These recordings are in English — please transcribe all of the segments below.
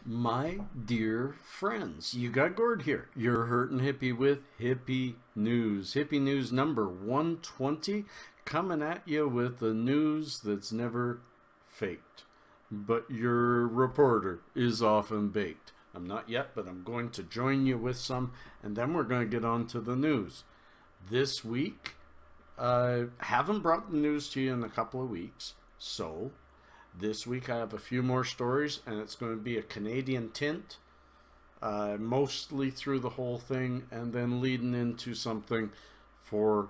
My dear friends, you got Gord here. You're hurting hippie with Hippie News. Hippie News number 120, coming at you with the news that's never faked. But your reporter is often baked. I'm not yet, but I'm going to join you with some, and then we're going to get on to the news. This week, I haven't brought the news to you in a couple of weeks, so this week I have a few more stories, and it's going to be a Canadian tint, mostly through the whole thing, and then leading into something for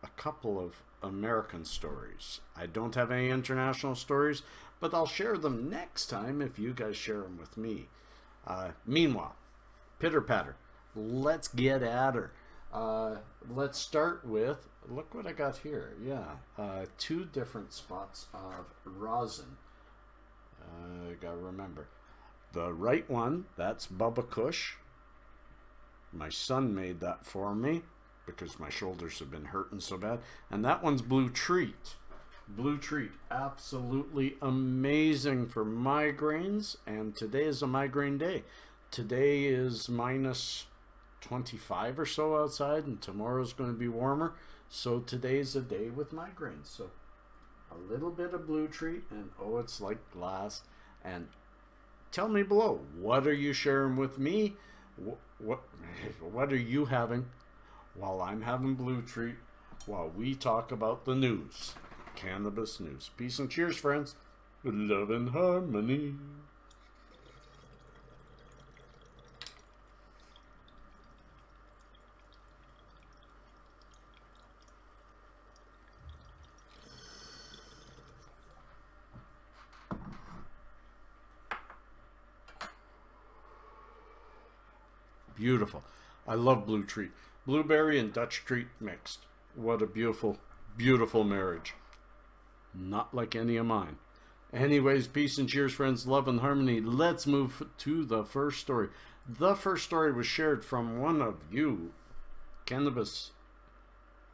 a couple of American stories. I don't have any international stories, but I'll share them next time if you guys share them with me. Meanwhile, pitter patter, let's get at her. Let's start with, look what I got here. Yeah, two different spots of rosin. I gotta remember. The right one, that's Bubba Kush. My son made that for me because my shoulders have been hurting so bad. And that one's Blue Treat. Blue Treat, absolutely amazing for migraines. And today is a migraine day. Today is minus 25 or so outside, and tomorrow's going to be warmer. So today's a day with migraines. So a little bit of Blue Treat, and oh, it's like glass. And tell me below, what are you sharing with me? What are you having while I'm having Blue Treat, while we talk about the news? Cannabis news. Peace and cheers, friends. Love and harmony. Beautiful. I love Blue Treat. Blueberry and Dutch Treat mixed. What a beautiful, beautiful marriage. Not like any of mine. Anyways, peace and cheers, friends. Love and harmony. Let's move to the first story. The first story was shared from one of you, Cannabis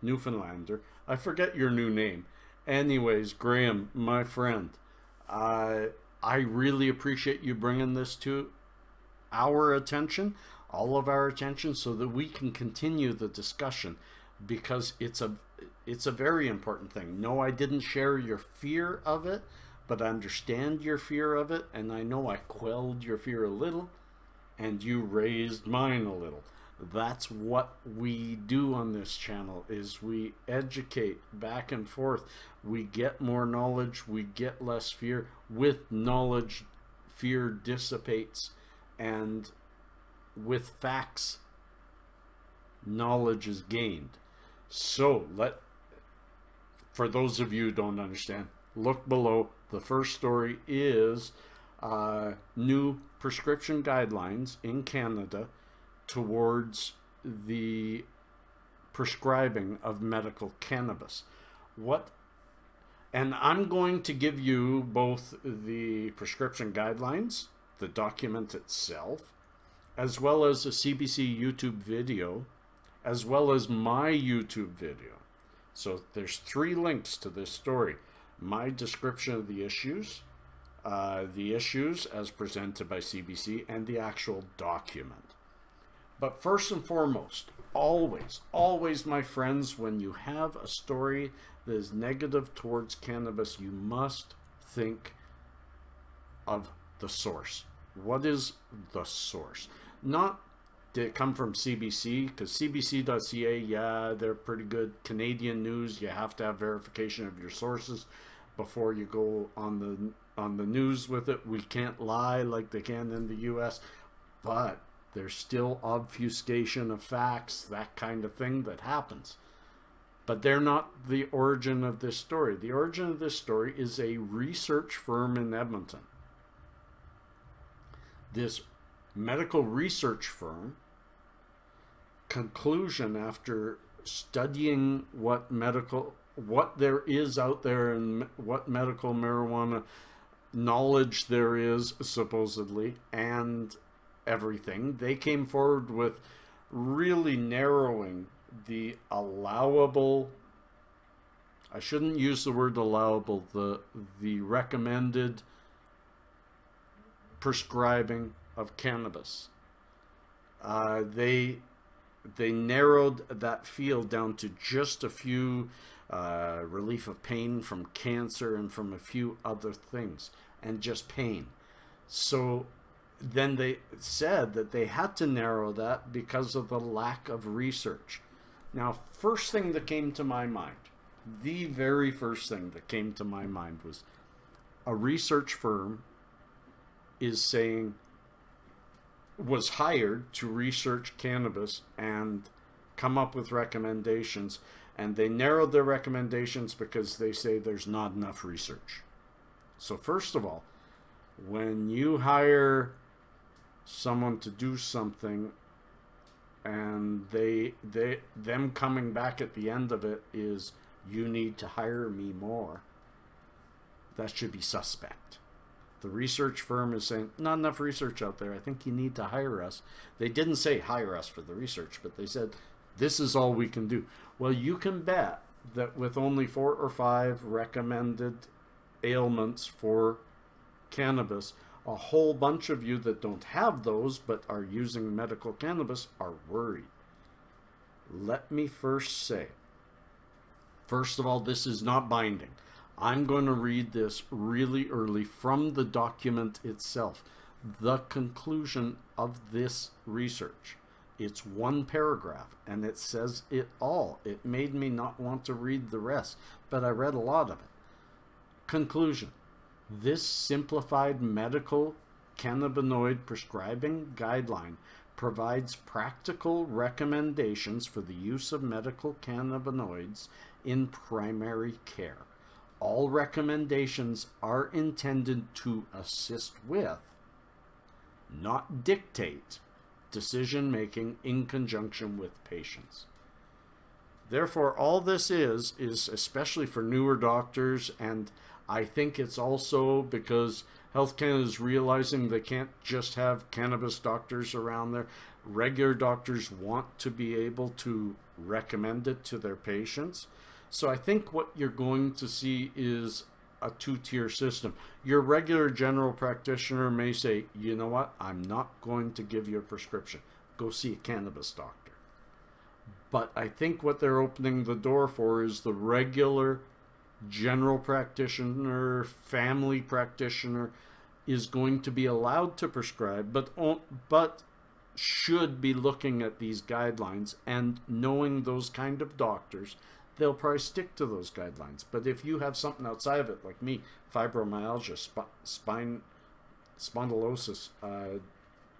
Newfoundlander. I forget your new name. Anyways, Graham, my friend, I really appreciate you bringing this to our attention, all of our attention, so that we can continue the discussion, because it's a very important thing. No, I didn't share your fear of it, but I understand your fear of it, and I know I quelled your fear a little, and you raised mine a little. That's what we do on this channel, is we educate back and forth. We get more knowledge, we get less fear. With knowledge, fear dissipates, and with facts, knowledge is gained. So for those of you who don't understand, look below. The first story is new prescription guidelines in Canada towards the prescribing of medical cannabis. And I'm going to give you both the prescription guidelines, the document itself, as well as a CBC YouTube video, as well as my YouTube video. So there's 3 links to this story. My description of the issues as presented by CBC, and the actual document. But first and foremost, always, my friends, when you have a story that is negative towards cannabis, you must think of the source. What is the source? Not did it come from CBC, because CBC.ca, yeah, they're pretty good. Canadian news, you have to have verification of your sources before you go on the news with it. We can't lie like they can in the US, but there's still obfuscation of facts, that kind of thing that happens. But they're not the origin of this story. The origin of this story is a research firm in Edmonton. This medical research firm conclusion, after studying what there is out there and what medical marijuana knowledge there is, supposedly, and everything, they came forward with really narrowing the allowable, I shouldn't use the word allowable, the recommended prescribing of cannabis. They narrowed that field down to just a few relief of pain from cancer and from a few other things, and just pain. So then they said that they had to narrow that because of the lack of research. Now, first thing that came to my mind, the very first thing that came to my mind was a research firm was hired to research cannabis and come up with recommendations, and they narrowed their recommendations because they say there's not enough research. So first of all, when you hire someone to do something and them coming back at the end of it is, you need to hire me more, that should be suspect. The research firm is saying, not enough research out there, I think you need to hire us. They didn't say hire us for the research, but they said, this is all we can do. Well, you can bet that with only 4 or 5 recommended ailments for cannabis, a whole bunch of you that don't have those but are using medical cannabis are worried. Let me first say, first of all, this is not binding. I'm going to read this really early from the document itself, the conclusion of this research. It's 1 paragraph, and it says it all. It made me not want to read the rest, but I read a lot of it. Conclusion. This simplified medical cannabinoid prescribing guideline provides practical recommendations for the use of medical cannabinoids in primary care. All recommendations are intended to assist with, not dictate, decision-making in conjunction with patients. Therefore, all this is especially for newer doctors, and I think it's also because Health Canada is realizing they can't just have cannabis doctors around there. Regular doctors want to be able to recommend it to their patients. So I think what you're going to see is a 2-tier system. Your regular general practitioner may say, you know what, I'm not going to give you a prescription. Go see a cannabis doctor. But I think what they're opening the door for is the regular general practitioner, family practitioner is going to be allowed to prescribe, but should be looking at these guidelines and knowing those kind of doctors. They'll probably stick to those guidelines. But if you have something outside of it, like me, fibromyalgia, spondylosis,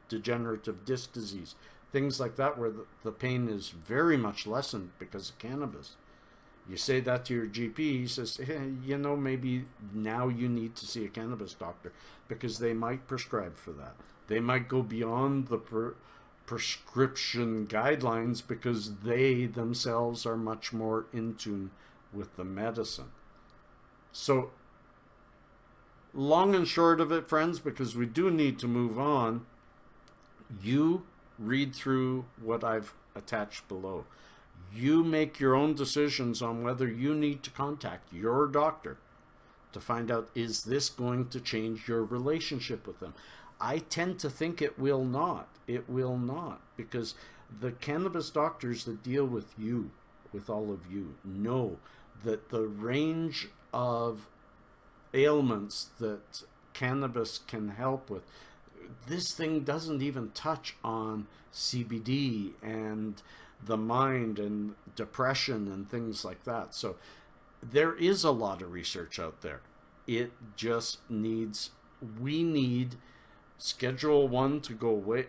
degenerative disc disease, things like that where the pain is very much lessened because of cannabis. You say that to your GP, he says, hey, you know, maybe now you need to see a cannabis doctor because they might prescribe for that. They might go beyond the prescription guidelines because they themselves are much more in tune with the medicine. So, long and short of it, friends, because we do need to move on, you read through what I've attached below. You make your own decisions on whether you need to contact your doctor to find out, is this going to change your relationship with them? I tend to think it will not. It will not, because the cannabis doctors that deal with you, with all of you, know that the range of ailments that cannabis can help with, this thing doesn't even touch on CBD and the mind and depression and things like that. So there is a lot of research out there. It just needs, we need Schedule 1 to go away,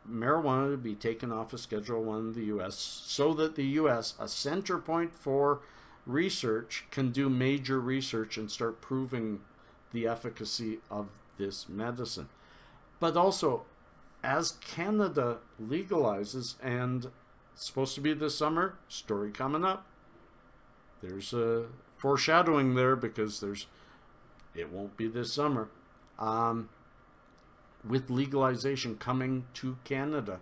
marijuana to be taken off of Schedule 1 in the U.S. so that the U.S., a center point for research, can do major research and start proving the efficacy of this medicine. But also, as Canada legalizes, and it's supposed to be this summer, story coming up, there's a foreshadowing there because it won't be this summer. With legalization coming to Canada,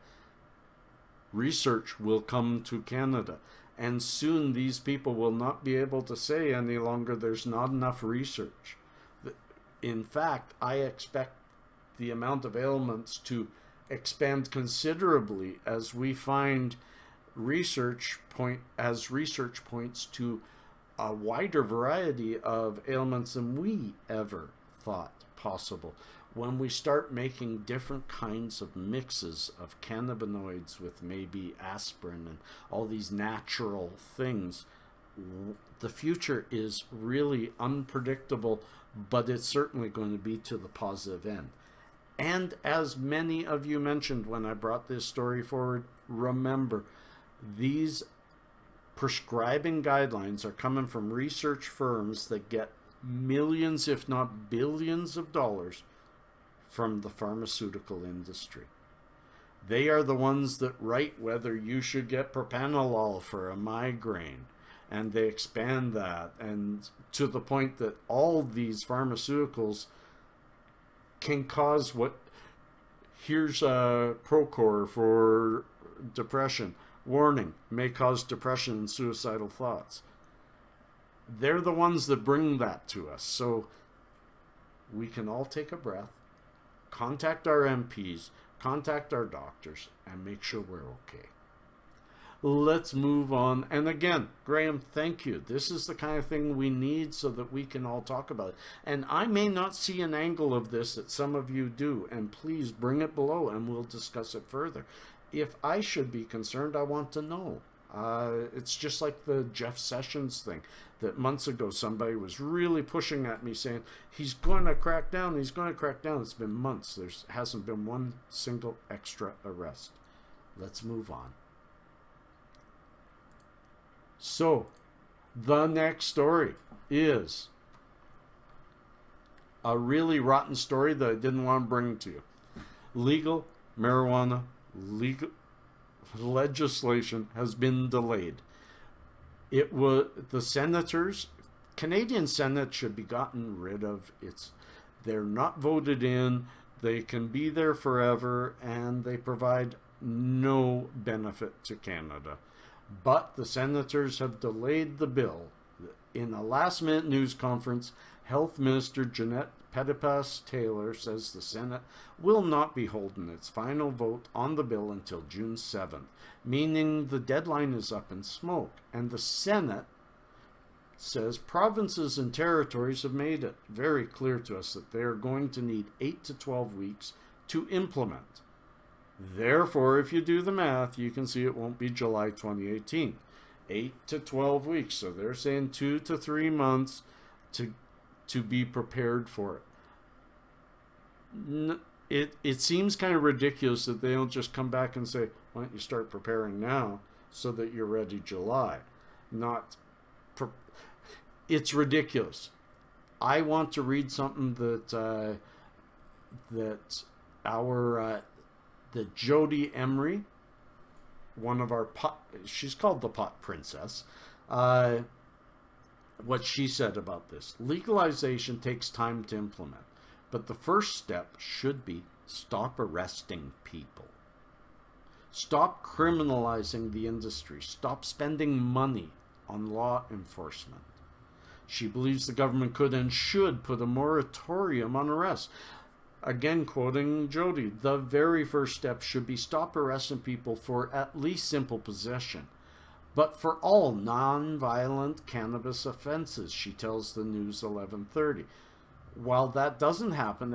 research will come to Canada. And soon these people will not be able to say any longer there's not enough research. In fact, I expect the amount of ailments to expand considerably as we find research points to a wider variety of ailments than we ever thought possible. When we start making different kinds of mixes of cannabinoids with maybe aspirin and all these natural things, the future is really unpredictable, but it's certainly going to be to the positive end. And as many of you mentioned when I brought this story forward, remember, these prescribing guidelines are coming from research firms that get millions, if not billions of dollars from the pharmaceutical industry. They are the ones that write whether you should get propranolol for a migraine, and they expand that, and to the point that all these pharmaceuticals can cause here's a Procor for depression. Warning, may cause depression and suicidal thoughts. They're the ones that bring that to us. So we can all take a breath, contact our MPs, contact our doctors, and make sure we're okay. Let's move on. And again, Graham, thank you. This is the kind of thing we need so that we can all talk about it. And I may not see an angle of this that some of you do, and please bring it below and we'll discuss it further. If I should be concerned, I want to know. It's just like the Jeff Sessions thing that months ago somebody was really pushing at me saying, he's going to crack down, he's going to crack down. It's been months. There hasn't been one single extra arrest. Let's move on. So, the next story is a really rotten story that I didn't want to bring to you. Legal marijuana legislation has been delayed. It was the senators, Canadian Senate should be gotten rid of. They're not voted in. They can be there forever, and they provide no benefit to Canada. But the senators have delayed the bill. In a last-minute news conference, Health Minister Jeanette Petitpas-Taylor says the Senate will not be holding its final vote on the bill until June 7th, meaning the deadline is up in smoke. And the Senate says provinces and territories have made it very clear to us that they are going to need 8 to 12 weeks to implement. Therefore, if you do the math, you can see it won't be July 2018. 8 to 12 weeks. So they're saying 2 to 3 months to be prepared for it. It seems kind of ridiculous that they don't just come back and say, why don't you start preparing now so that you're ready July? It's ridiculous. I want to read something that that Jody Emery, one of our she's called the pot princess, what she said about this. Legalization takes time to implement, but the first step should be stop arresting people. Stop criminalizing the industry. Stop spending money on law enforcement. She believes the government could and should put a moratorium on arrests. Again, quoting Jody, the very first step should be stop arresting people for at least simple possession, but for all non-violent cannabis offenses, she tells the News 1130. While that doesn't happen,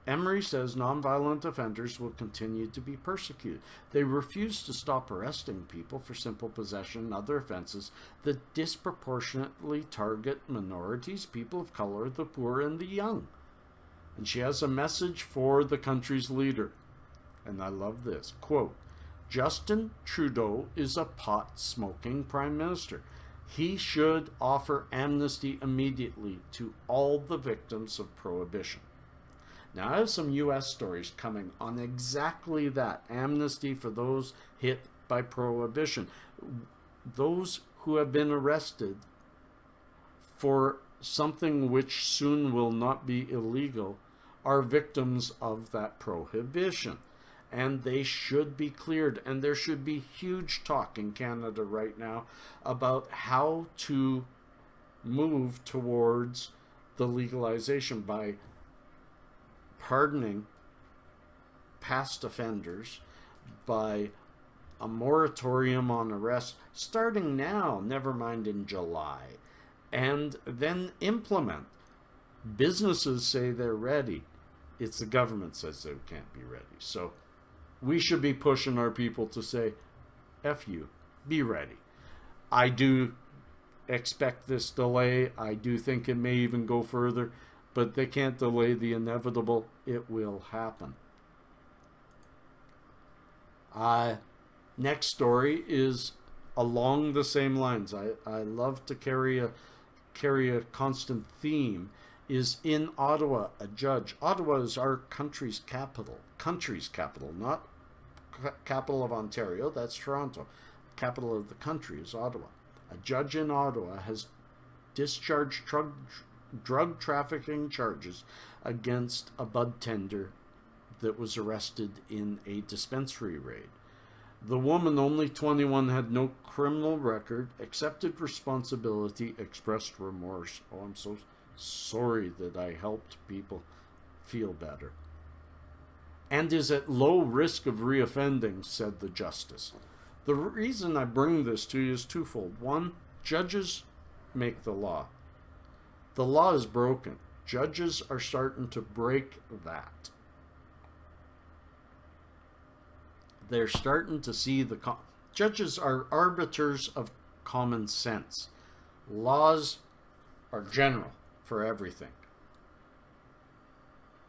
Emery says non-violent offenders will continue to be persecuted. They refuse to stop arresting people for simple possession and other offenses that disproportionately target minorities, people of color, the poor, and the young. And she has a message for the country's leader. And I love this. Quote, Justin Trudeau is a pot-smoking prime minister. He should offer amnesty immediately to all the victims of prohibition. Now, I have some U.S. stories coming on exactly that. Amnesty for those hit by prohibition. Those who have been arrested for something which soon will not be illegal are victims of that prohibition, and they should be cleared. And there should be huge talk in Canada right now about how to move towards the legalization by pardoning past offenders by a moratorium on arrest starting now, never mind in July, and then implement. Businesses say they're ready. It's the government says they can't be ready. So we should be pushing our people to say, F you, be ready. I do expect this delay. I do think it may even go further, but they can't delay the inevitable. It will happen. Next story is along the same lines. I love to carry a constant theme. Is in Ottawa, a judge. Ottawa is our country's capital. Country's capital, not capital of Ontario. That's Toronto. Capital of the country is Ottawa. A judge in Ottawa has discharged drug trafficking charges against a budtender that was arrested in a dispensary raid. The woman, only 21, had no criminal record, accepted responsibility, expressed remorse. Oh, I'm so sorry that I helped people feel better. And is at low risk of reoffending, said the justice. The reason I bring this to you is twofold. One, judges make the law. The law is broken. Judges are starting to break that. They're starting to see judges are arbiters of common sense. Laws are general for everything.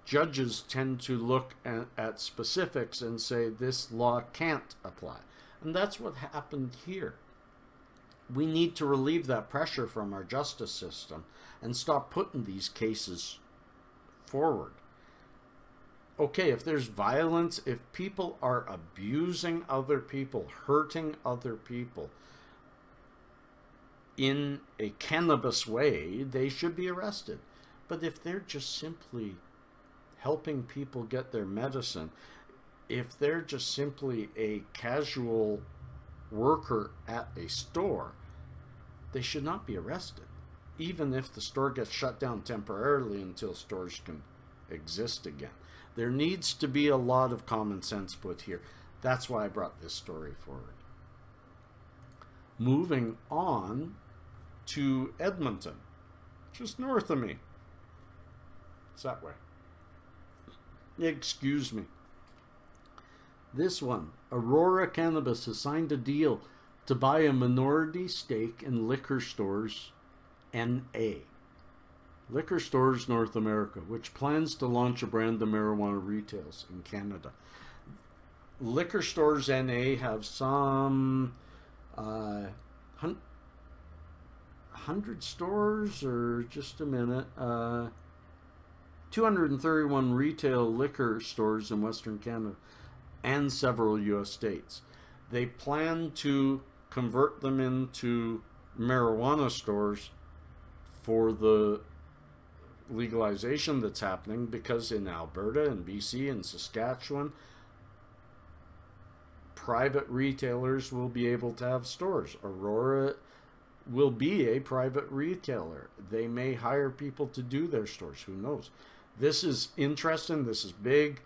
Judges tend to look at specifics and say this law can't apply. And that's what happened here. We need to relieve that pressure from our justice system and stop putting these cases forward. Okay, if there's violence, if people are abusing other people, hurting other people in a cannabis way, they should be arrested. But if they're just simply helping people get their medicine, if they're just simply a casual worker at a store, they should not be arrested, even if the store gets shut down temporarily until stores can exist again. There needs to be a lot of common sense put here. That's why I brought this story forward. Moving on to Edmonton, just north of me. It's that way. Excuse me. This one, Aurora Cannabis has signed a deal to buy a minority stake in Liquor Stores NA. Liquor Stores North America, which plans to launch a brand of marijuana retails in Canada. Liquor Stores NA have some 100 stores, or just a minute, 231 retail liquor stores in Western Canada and several U.S. states. They plan to convert them into marijuana stores for the legalization that's happening, because in Alberta and BC and Saskatchewan, private retailers will be able to have stores. Aurora will be a private retailer. They may hire people to do their stores. Who knows? This is interesting. This is big.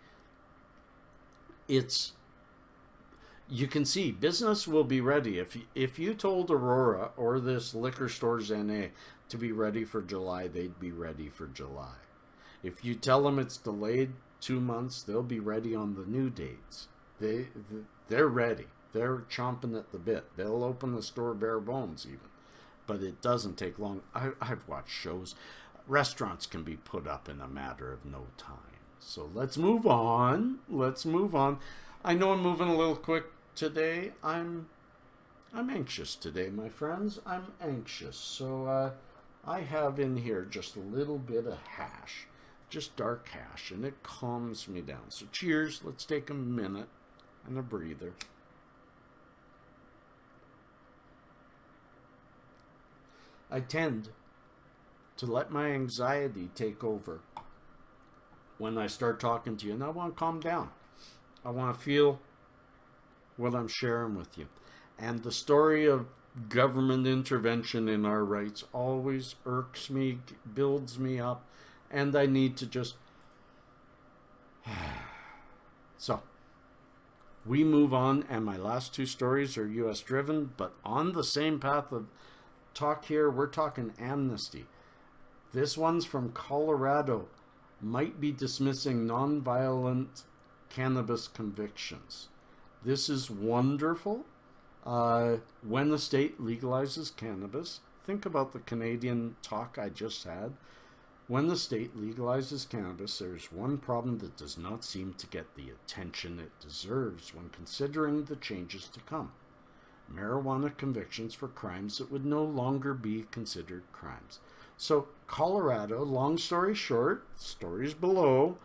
You can see business will be ready. If you told Aurora or this Liquor Stores NA to be ready for July, they'd be ready for July. If you tell them it's delayed 2 months, they'll be ready on the new dates. They're ready. They're chomping at the bit. They'll open the store bare bones even. But it doesn't take long. I've watched shows. Restaurants can be put up in a matter of no time. So let's move on. Let's move on. I know I'm moving a little quick today. I'm anxious today, my friends. I'm anxious. So I have in here just a little bit of hash, just dark hash, and it calms me down. So cheers. Let's take a minute and a breather. I tend to let my anxiety take over when I start talking to you, and I want to calm down. I want to feel what I'm sharing with you. And the story of government intervention in our rights always irks me, builds me up, and I need to just So we move on, and my last two stories are U.S. driven, but on the same path of talk here, we're talking amnesty. This one's from Colorado. Might be dismissing nonviolent cannabis convictions. This is wonderful. When the state legalizes cannabis, think about the Canadian talk I just had. When the state legalizes cannabis, there's one problem that does not seem to get the attention it deserves when considering the changes to come. Marijuana convictions for crimes that would no longer be considered crimes. So Colorado, long story short, stories below,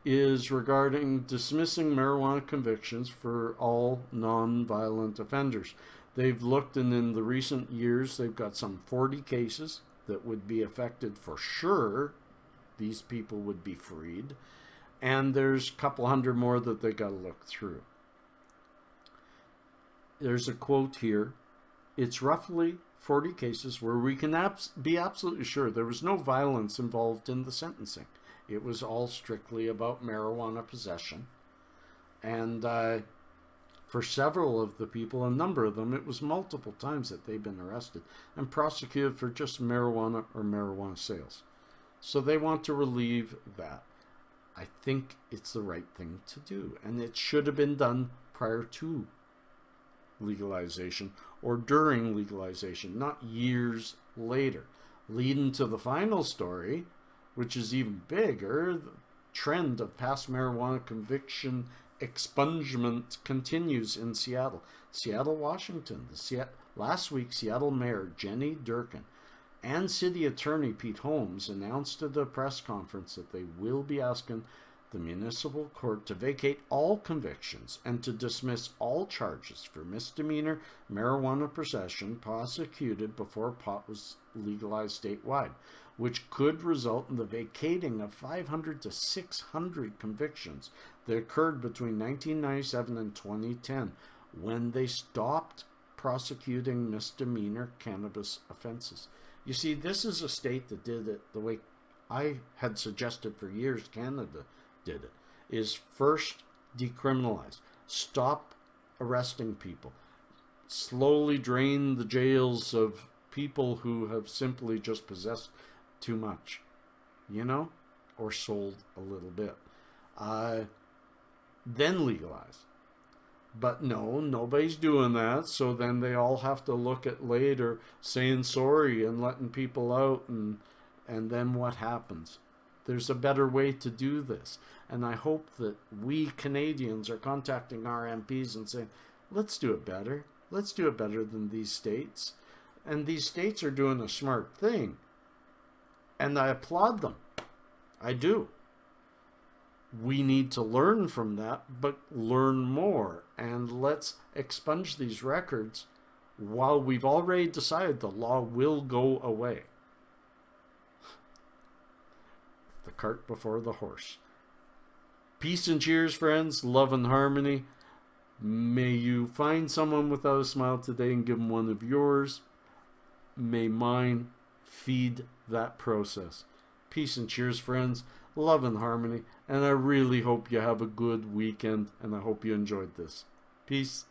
is regarding dismissing marijuana convictions for all non-violent offenders. They've looked, and in the recent years, they've got some 40 cases that would be affected for sure. These people would be freed. And there's a couple hundred more that they got to look through. There's a quote here. It's roughly 40 cases where we can be absolutely sure there was no violence involved in the sentencing. It was all strictly about marijuana possession. And for several of the people, a number of them, it was multiple times that they've been arrested and prosecuted for just marijuana or marijuana sales. So they want to relieve that. I think it's the right thing to do. And it should have been done prior to legalization or during legalization, not years later. Leading to the final story, which is even bigger, the trend of past marijuana conviction expungement continues in Seattle. Seattle, Washington. Last week, Seattle Mayor Jenny Durkan and City Attorney Pete Holmes announced at a press conference that they will be asking the municipal court to vacate all convictions and to dismiss all charges for misdemeanor marijuana possession prosecuted before pot was legalized statewide, which could result in the vacating of 500 to 600 convictions that occurred between 1997 and 2010, when they stopped prosecuting misdemeanor cannabis offenses. You see, this is a state that did it the way I had suggested for years Canada did it, is first decriminalize, stop arresting people, slowly drain the jails of people who have simply just possessed too much, you know, or sold a little bit. Then legalize. But no, nobody's doing that, so then they all have to look at later saying sorry and letting people out, and then what happens? There's a better way to do this. And I hope that we Canadians are contacting our MPs and saying, let's do it better. Let's do it better than these states. And these states are doing a smart thing. And I applaud them. I do. We need to learn from that, but learn more. And let's expunge these records while we've already decided the law will go away. The cart before the horse. Peace and cheers, friends. Love and harmony. May you find someone without a smile today and give them one of yours. May mine feed that process. Peace and cheers, friends. Love and harmony. And I really hope you have a good weekend, and I hope you enjoyed this. Peace.